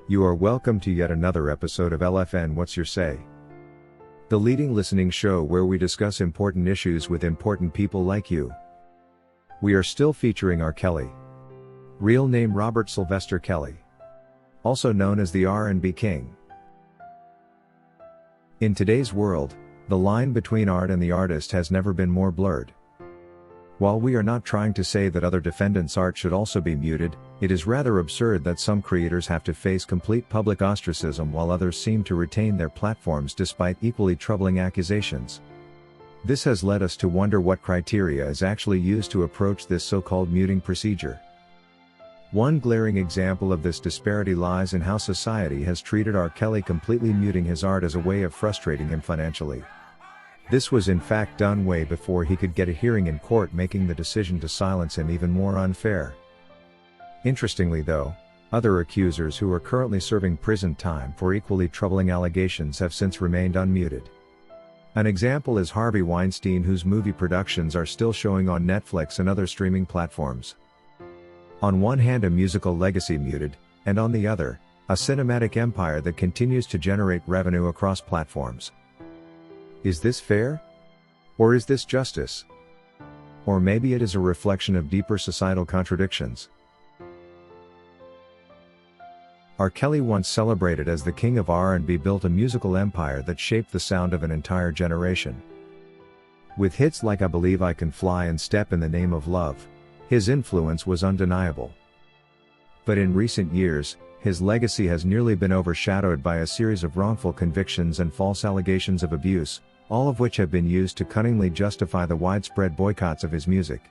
You are welcome to yet another episode of LFN What's Your Say? The leading listening show where we discuss important issues with important people like you. We are still featuring R. Kelly. Real name Robert Sylvester Kelly. Also known as the R&B King. In today's world, the line between art and the artist has never been more blurred. While we are not trying to say that other defendants' art should also be muted, it is rather absurd that some creators have to face complete public ostracism while others seem to retain their platforms despite equally troubling accusations. This has led us to wonder what criteria is actually used to approach this so-called muting procedure. One glaring example of this disparity lies in how society has treated R. Kelly, completely muting his art as a way of frustrating him financially. This was in fact done way before he could get a hearing in court, making the decision to silence him even more unfair. Interestingly though, other accusers who are currently serving prison time for equally troubling allegations have since remained unmuted. An example is Harvey Weinstein, whose movie productions are still showing on Netflix and other streaming platforms. On one hand, a musical legacy muted, and on the other, a cinematic empire that continues to generate revenue across platforms. Is this fair? Or is this justice? Or maybe it is a reflection of deeper societal contradictions. R. Kelly, once celebrated as the king of R&B, built a musical empire that shaped the sound of an entire generation. With hits like I Believe I Can Fly and Step in the Name of Love, his influence was undeniable. But in recent years, his legacy has nearly been overshadowed by a series of wrongful convictions and false allegations of abuse, all of which have been used to cunningly justify the widespread boycotts of his music.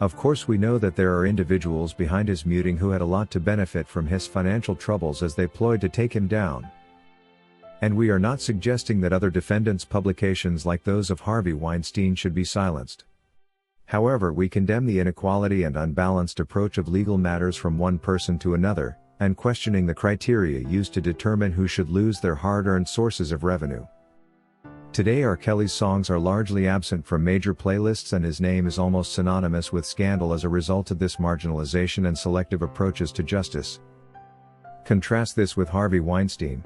Of course, we know that there are individuals behind his muting who had a lot to benefit from his financial troubles as they ployed to take him down. And we are not suggesting that other defendants' publications like those of Harvey Weinstein should be silenced. However, we condemn the inequality and unbalanced approach of legal matters from one person to another, and questioning the criteria used to determine who should lose their hard-earned sources of revenue. Today, R. Kelly's songs are largely absent from major playlists, and his name is almost synonymous with scandal as a result of this marginalization and selective approaches to justice. Contrast this with Harvey Weinstein,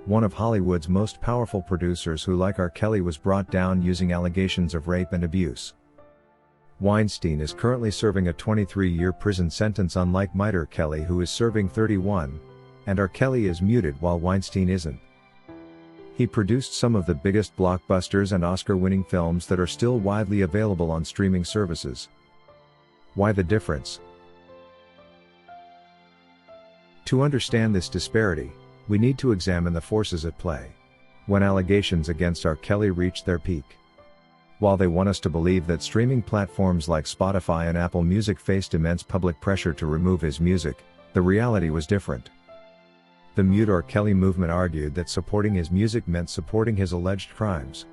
one of Hollywood's most powerful producers who, like R. Kelly, was brought down using allegations of rape and abuse. Weinstein is currently serving a 23-year prison sentence, unlike R. Kelly, who is serving 31, and R. Kelly is muted while Weinstein isn't. He produced some of the biggest blockbusters and Oscar-winning films that are still widely available on streaming services. Why the difference? To understand this disparity, we need to examine the forces at play when allegations against R. Kelly reached their peak. While they want us to believe that streaming platforms like Spotify and Apple Music faced immense public pressure to remove his music, the reality was different. The Mute R. Kelly movement argued that supporting his music meant supporting his alleged crimes.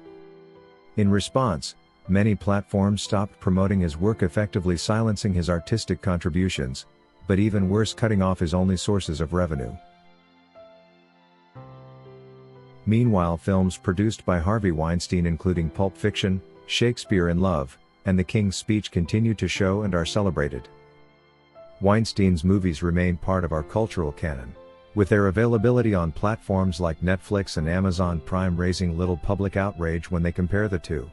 In response, many platforms stopped promoting his work, effectively silencing his artistic contributions, but even worse, cutting off his only sources of revenue. Meanwhile, films produced by Harvey Weinstein, including Pulp Fiction, Shakespeare in Love, and The King's Speech, continue to show and are celebrated. Weinstein's movies remain part of our cultural canon, with their availability on platforms like Netflix and Amazon Prime raising little public outrage when they compare the two.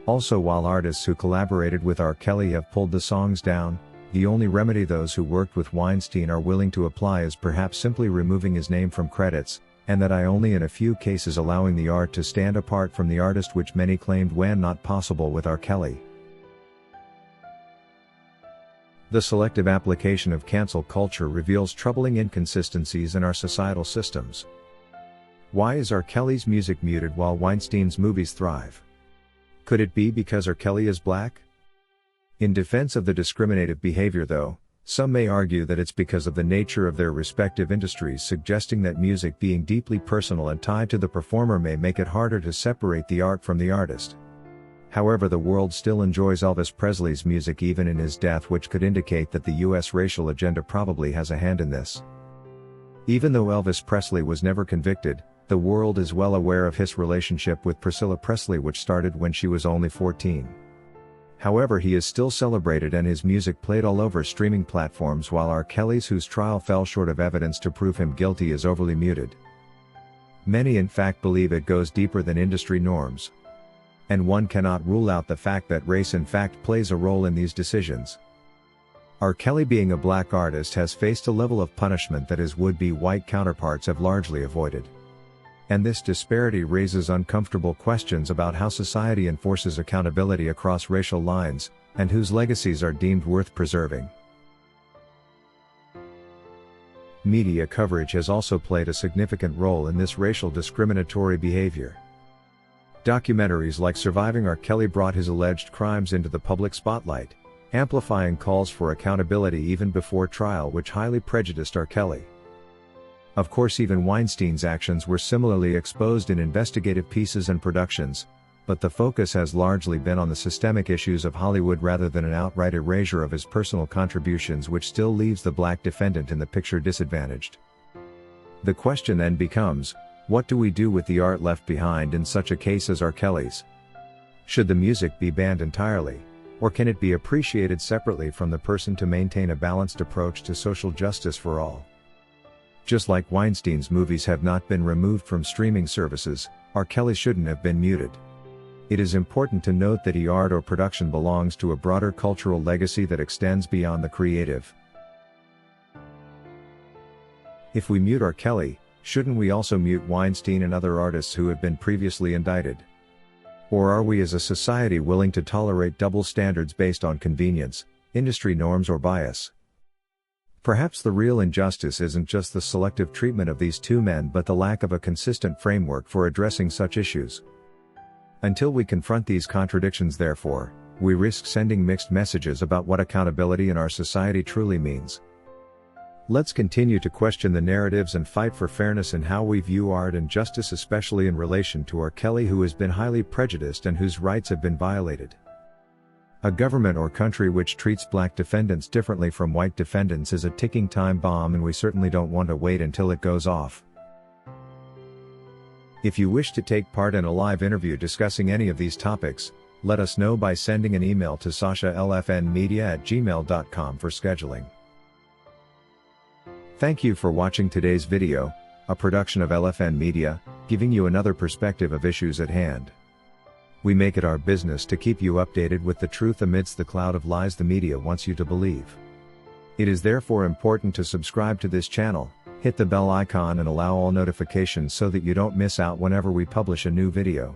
Also, while artists who collaborated with R. Kelly have pulled the songs down, the only remedy those who worked with Weinstein are willing to apply is perhaps simply removing his name from credits, and that only in a few cases allowing the art to stand apart from the artist, which many claimed when not possible with R. Kelly. The selective application of cancel culture reveals troubling inconsistencies in our societal systems. Why is R. Kelly's music muted while Weinstein's movies thrive? Could it be because R. Kelly is black? In defense of the discriminative behavior, though, some may argue that it's because of the nature of their respective industries, suggesting that music, being deeply personal and tied to the performer, may make it harder to separate the art from the artist. However, the world still enjoys Elvis Presley's music even in his death, which could indicate that the US racial agenda probably has a hand in this. Even though Elvis Presley was never convicted, the world is well aware of his relationship with Priscilla Presley, which started when she was only 14. However, he is still celebrated and his music played all over streaming platforms, while R. Kelly's, whose trial fell short of evidence to prove him guilty, is overly muted. Many in fact believe it goes deeper than industry norms. And one cannot rule out the fact that race in fact plays a role in these decisions. R. Kelly, being a black artist, has faced a level of punishment that his would-be white counterparts have largely avoided. And this disparity raises uncomfortable questions about how society enforces accountability across racial lines, and whose legacies are deemed worth preserving. Media coverage has also played a significant role in this racial discriminatory behavior. Documentaries like Surviving R. Kelly brought his alleged crimes into the public spotlight, amplifying calls for accountability even before trial, which highly prejudiced R. Kelly. Of course, even Weinstein's actions were similarly exposed in investigative pieces and productions, but the focus has largely been on the systemic issues of Hollywood rather than an outright erasure of his personal contributions, which still leaves the black defendant in the picture disadvantaged. The question then becomes, what do we do with the art left behind in such a case as R. Kelly's? Should the music be banned entirely, or can it be appreciated separately from the person to maintain a balanced approach to social justice for all? Just like Weinstein's movies have not been removed from streaming services, R. Kelly shouldn't have been muted. It is important to note that his art or production belongs to a broader cultural legacy that extends beyond the creative. If we mute R. Kelly, shouldn't we also mute Weinstein and other artists who have been previously indicted? Or are we as a society willing to tolerate double standards based on convenience, industry norms, or bias? Perhaps the real injustice isn't just the selective treatment of these two men, but the lack of a consistent framework for addressing such issues. Until we confront these contradictions, therefore, we risk sending mixed messages about what accountability in our society truly means. Let's continue to question the narratives and fight for fairness in how we view art and justice, especially in relation to R. Kelly, who has been highly prejudiced and whose rights have been violated. A government or country which treats black defendants differently from white defendants is a ticking time bomb, and we certainly don't want to wait until it goes off. If you wish to take part in a live interview discussing any of these topics, let us know by sending an email to sasha@lfnmedia@gmail.com for scheduling. Thank you for watching today's video, a production of LFN Media, giving you another perspective of issues at hand. We make it our business to keep you updated with the truth amidst the cloud of lies the media wants you to believe. It is therefore important to subscribe to this channel, hit the bell icon and allow all notifications so that you don't miss out whenever we publish a new video.